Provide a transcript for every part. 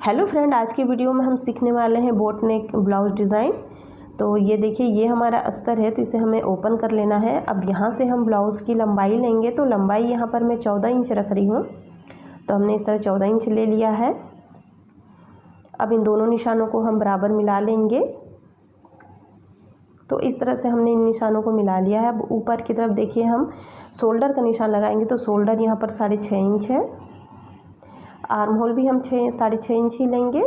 Hello friend, आज की video में हम सीखने वाले हैं बोट नेक ब्लाउज डिज़ाइन। तो ये देखिए, ये हमारा अस्तर है, तो इसे हमें ओपन कर लेना है। अब यहाँ से हम ब्लाउज़ की लंबाई लेंगे, तो लंबाई यहाँ पर मैं 14 इंच रख रही हूँ। तो हमने इस तरह 14 इंच ले लिया है। अब इन दोनों निशानों को हम बराबर मिला लेंगे। तो इस तरह से हमने इन निशानों को मिला लिया है। अब ऊपर की तरफ देखिए, हम शोल्डर का निशान लगाएंगे। तो शोल्डर यहाँ पर 6.5 इंच है। आर्म होल भी हम 6.5 इंच ही लेंगे।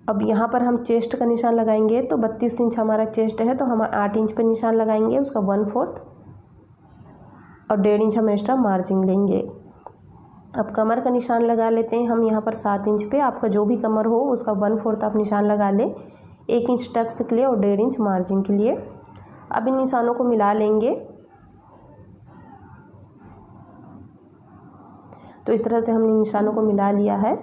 अब यहाँ पर हम चेस्ट का निशान लगाएंगे। तो 32 इंच हमारा चेस्ट है, तो हम 8 इंच पर निशान लगाएंगे, उसका 1/4 और 1.5 इंच हम एक्स्ट्रा मार्जिन लेंगे। अब कमर का निशान लगा लेते हैं हम यहाँ पर 7 इंच पे। आपका जो भी कमर हो उसका 1/4 आप निशान लगा लें, 1 इंच टक्स के लिए और 1.5 इंच मार्जिन के लिए। अब इन निशानों को मिला लेंगे। तो इस तरह से हमने निशानों को मिला लिया है।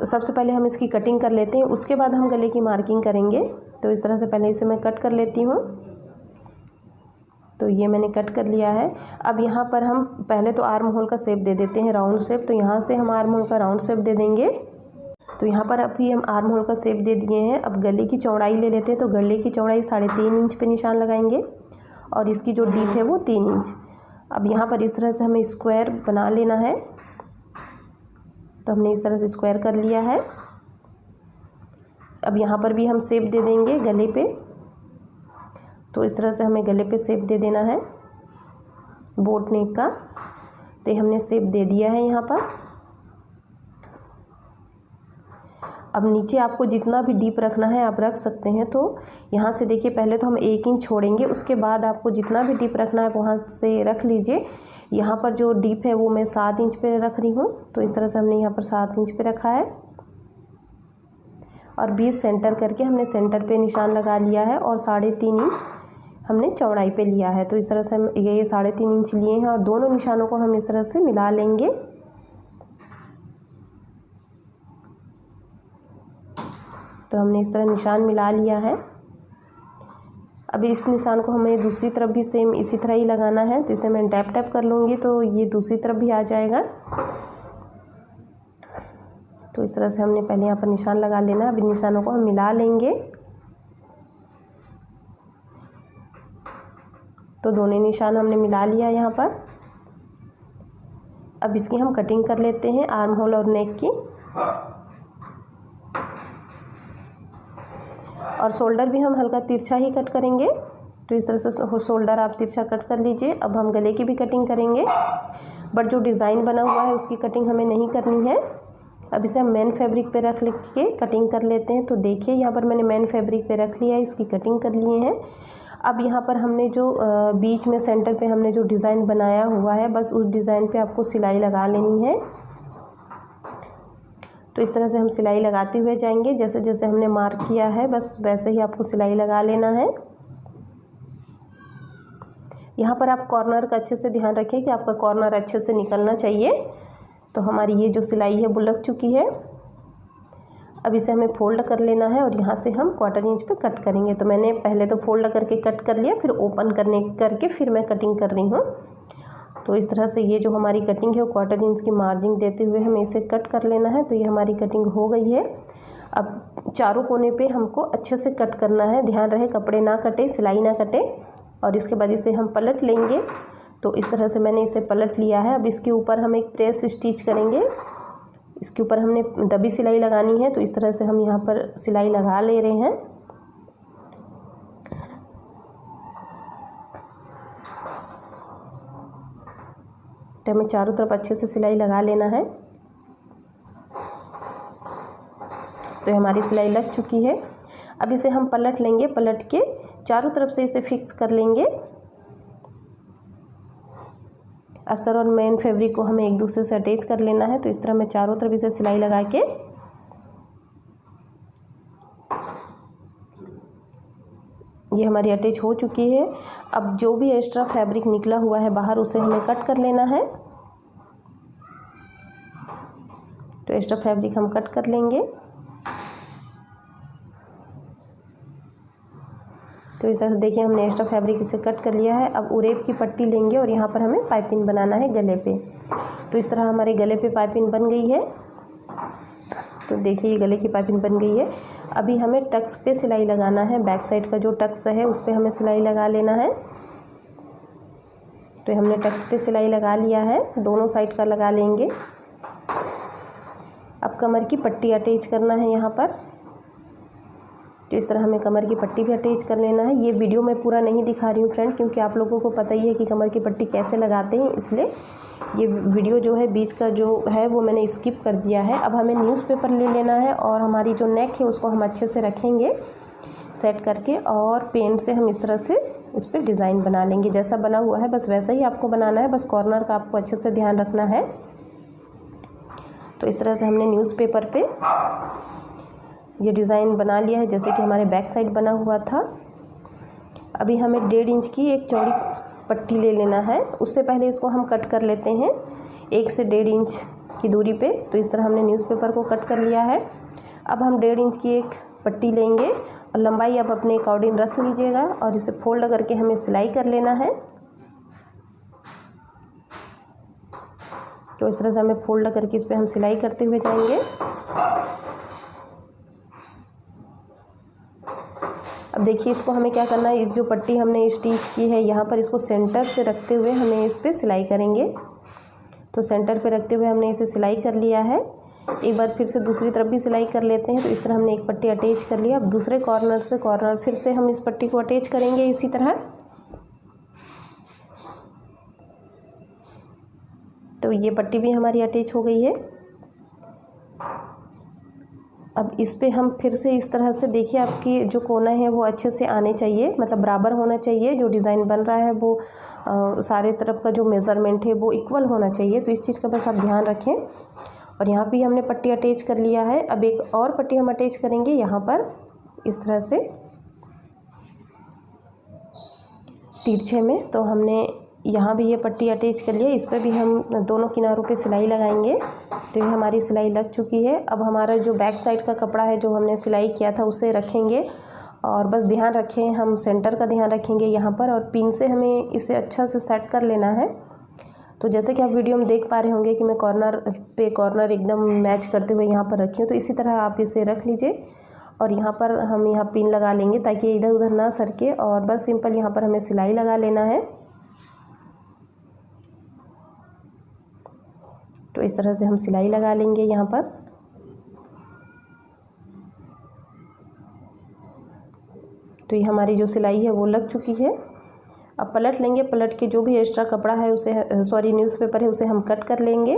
सबसे पहले हम इसकी कटिंग कर लेते हैं, उसके बाद हम गले की मार्किंग करेंगे। तो इस तरह से पहले इसे मैं कट कर लेती हूँ। तो ये मैंने कट कर लिया है। अब यहाँ पर हम पहले तो आर्म होल का शेप दे देते हैं, राउंड शेप। तो यहाँ से हम आर्म होल का राउंड शेप दे देंगे। तो यहाँ पर अभी हम आर्म होल का शेप दे दिए हैं। अब गले की चौड़ाई ले लेते हैं। तो गले की चौड़ाई 3.5 इंच पे निशान लगाएंगे और इसकी जो डीप है वो 3 इंच। अब यहाँ पर इस तरह से हमें स्क्वायर बना लेना है। तो हमने इस तरह से स्क्वायर कर लिया है। अब यहाँ पर भी हम शेप दे देंगे गले पे। तो इस तरह से हमें गले पे शेप दे देना है बोट नेक का। तो ये हमने शेप दे दिया है यहाँ पर। अब नीचे आपको जितना भी डीप रखना है आप रख सकते हैं। तो यहाँ से देखिए, पहले तो हम 1 इंच छोड़ेंगे, उसके बाद आपको जितना भी डीप रखना है वहाँ से रख लीजिए। यहाँ पर जो डीप है वो मैं 7 इंच पे रख रही हूँ। तो इस तरह से हमने यहाँ पर 7 इंच पे रखा है और 20 सेंटर करके हमने सेंटर पे निशान लगा लिया है और 3.5 इंच हमने चौड़ाई पे लिया है। तो इस तरह से हम ये 3.5 इंच लिए हैं और दोनों निशानों को हम इस तरह से मिला लेंगे। तो हमने इस तरह निशान मिला लिया है। अब इस निशान को हमें दूसरी तरफ भी सेम इसी तरह ही लगाना है। तो इसे मैं टैप टैप कर लूँगी तो ये दूसरी तरफ भी आ जाएगा। तो इस तरह से हमने पहले यहाँ पर निशान लगा लेना। अब इन निशानों को हम मिला लेंगे। तो दोनों निशान हमने मिला लिया यहाँ पर। अब इसकी हम कटिंग कर लेते हैं आर्म होल और नेक की। और शोल्डर भी हम हल्का तिरछा ही कट करेंगे। तो इस तरह से शोल्डर आप तिरछा कट कर लीजिए। अब हम गले की भी कटिंग करेंगे, बट जो डिज़ाइन बना हुआ है उसकी कटिंग हमें नहीं करनी है। अब इसे हम मेन फैब्रिक पे रख के कटिंग कर लेते हैं। तो देखिए, यहाँ पर मैंने मेन फैब्रिक पे रख लिया है, इसकी कटिंग कर लिए हैं। अब यहाँ पर हमने जो बीच में सेंटर पे हमने जो डिज़ाइन बनाया हुआ है, बस उस डिज़ाइन पे आपको सिलाई लगा लेनी है। तो इस तरह से हम सिलाई लगाते हुए जाएंगे, जैसे जैसे हमने मार्क किया है बस वैसे ही आपको सिलाई लगा लेना है। यहाँ पर आप कॉर्नर का अच्छे से ध्यान रखें कि आपका कॉर्नर अच्छे से निकलना चाहिए। तो हमारी ये जो सिलाई है वो लग चुकी है। अब इसे हमें फोल्ड कर लेना है और यहाँ से हम 1/4 इंच पे कट करेंगे। तो मैंने पहले तो फोल्ड करके कट कर लिया, फिर ओपन करके फिर मैं कटिंग कर रही हूँ। तो इस तरह से ये जो हमारी कटिंग है वो 1/4 इंच की मार्जिन देते हुए हमें इसे कट कर लेना है। तो ये हमारी कटिंग हो गई है। अब चारों कोने पे हमको अच्छे से कट करना है, ध्यान रहे कपड़े ना कटे, सिलाई ना कटे। और इसके बाद इसे हम पलट लेंगे। तो इस तरह से मैंने इसे पलट लिया है। अब इसके ऊपर हम एक प्रेस स्टिच करेंगे। इसके ऊपर हमने दबी सिलाई लगानी है। तो इस तरह से हम यहाँ पर सिलाई लगा ले रहे हैं। तो हमें चारों तरफ अच्छे से सिलाई लगा लेना है। तो हमारी सिलाई लग चुकी है। अब इसे हम पलट लेंगे, पलट के चारों तरफ से इसे फिक्स कर लेंगे। अस्तर और मेन फैब्रिक को हमें एक दूसरे से अटैच कर लेना है। तो इस तरह मैं चारों तरफ इसे सिलाई लगा के ये हमारी अटैच हो चुकी है। अब जो भी एक्स्ट्रा फैब्रिक निकला हुआ है बाहर उसे हमें कट कर लेना है। तो एक्स्ट्रा फैब्रिक हम कट कर लेंगे। तो इस तरह से देखिए हमने एक्स्ट्रा फैब्रिक इसे कट कर लिया है। अब उरेब की पट्टी लेंगे और यहाँ पर हमें पाइपिंग बनाना है गले पे। तो इस तरह हमारे गले पे पाइपिंग बन गई है। तो देखिए ये गले की पाइपिंग बन गई है। अभी हमें टक्स पे सिलाई लगाना है। बैक साइड का जो टक्स है उस पर हमें सिलाई लगा लेना है। तो हमने टक्स पे सिलाई लगा लिया है, दोनों साइड का लगा लेंगे। अब कमर की पट्टी अटैच करना है यहाँ पर। तो इस तरह हमें कमर की पट्टी भी अटैच कर लेना है। ये वीडियो मैं पूरा नहीं दिखा रही हूँ फ्रेंड, क्योंकि आप लोगों को पता ही है कि कमर की पट्टी कैसे लगाते हैं, इसलिए ये वीडियो जो है बीच का जो है वो मैंने स्किप कर दिया है। अब हमें न्यूज़पेपर ले लेना है और हमारी जो नेक है उसको हम अच्छे से रखेंगे सेट करके, और पेन से हम इस तरह से इस पर डिज़ाइन बना लेंगे। जैसा बना हुआ है बस वैसा ही आपको बनाना है, बस कॉर्नर का आपको अच्छे से ध्यान रखना है। तो इस तरह से हमने न्यूज़पेपर पे ये डिज़ाइन बना लिया है, जैसे कि हमारे बैक साइड बना हुआ था। अभी हमें 1.5 इंच की एक चौड़ी पट्टी ले लेना है। उससे पहले इसको हम कट कर लेते हैं 1 से 1.5 इंच की दूरी पे। तो इस तरह हमने न्यूज़पेपर को कट कर लिया है। अब हम 1.5 इंच की एक पट्टी लेंगे और लंबाई आप अपने अकॉर्डिंग रख लीजिएगा और इसे फोल्ड करके हमें सिलाई कर लेना है। तो इस तरह से हमें फोल्ड करके इस पर हम सिलाई करते हुए जाएंगे। अब देखिए इसको हमें क्या करना है, इस जो पट्टी हमने स्टिच की है यहाँ पर इसको सेंटर से रखते हुए हमें इस पर सिलाई करेंगे। तो सेंटर पे रखते हुए हमने इसे सिलाई कर लिया है। एक बार फिर से दूसरी तरफ भी सिलाई कर लेते हैं। तो इस तरह हमने एक पट्टी अटैच कर लिया। अब दूसरे कॉर्नर से कॉर्नर फिर से हम इस पट्टी को अटैच करेंगे इसी तरह। तो ये पट्टी भी हमारी अटैच हो गई है। अब इस पे हम फिर से इस तरह से देखिए आपकी जो कोना है वो अच्छे से आने चाहिए, मतलब बराबर होना चाहिए। जो डिज़ाइन बन रहा है वो सारे तरफ का जो मेज़रमेंट है वो इक्वल होना चाहिए। तो इस चीज़ का बस आप ध्यान रखें। और यहाँ भी हमने पट्टी अटैच कर लिया है। अब एक और पट्टी हम अटैच करेंगे यहाँ पर इस तरह से तिरछे में। तो हमने यहाँ भी ये पट्टी अटैच कर लिया, इस पर भी हम दोनों किनारों पे सिलाई लगाएंगे। तो ये हमारी सिलाई लग चुकी है। अब हमारा जो बैक साइड का कपड़ा है जो हमने सिलाई किया था उसे रखेंगे और बस ध्यान रखें, हम सेंटर का ध्यान रखेंगे यहाँ पर, और पिन से हमें इसे अच्छा से सेट कर लेना है। तो जैसे कि आप वीडियो में देख पा रहे होंगे कि मैं कॉर्नर पे कॉर्नर एकदम मैच करते हुए यहाँ पर रखी हूँ। तो इसी तरह आप इसे रख लीजिए और यहाँ पर हम यहाँ पिन लगा लेंगे ताकि इधर उधर ना सरके, और बस सिंपल यहाँ पर हमें सिलाई लगा लेना है। तो इस तरह से हम सिलाई लगा लेंगे यहाँ पर। तो ये हमारी जो सिलाई है वो लग चुकी है। अब पलट लेंगे, पलट के जो भी एक्स्ट्रा कपड़ा है उसे न्यूज़पेपर है उसे हम कट कर लेंगे।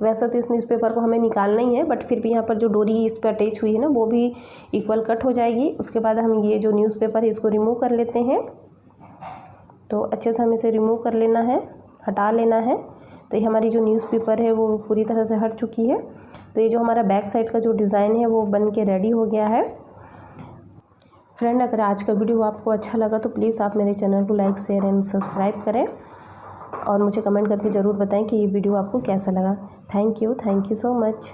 वैसे तो इस न्यूज़पेपर को हमें निकालना ही है, बट फिर भी यहाँ पर जो डोरी इस पर अटैच हुई है ना वो भी इक्वल कट हो जाएगी। उसके बाद हम ये जो न्यूज़पेपर है इसको रिमूव कर लेते हैं। तो अच्छे से हमें इसे रिमूव कर लेना है, हटा लेना है। तो ये हमारी जो न्यूज़पेपर है वो पूरी तरह से हट चुकी है। तो ये जो हमारा बैक साइड का जो डिज़ाइन है वो बन के रेडी हो गया है। फ्रेंड, अगर आज का वीडियो आपको अच्छा लगा तो प्लीज़ आप मेरे चैनल को लाइक शेयर एंड सब्सक्राइब करें और मुझे कमेंट करके ज़रूर बताएं कि ये वीडियो आपको कैसा लगा। Thank you so much.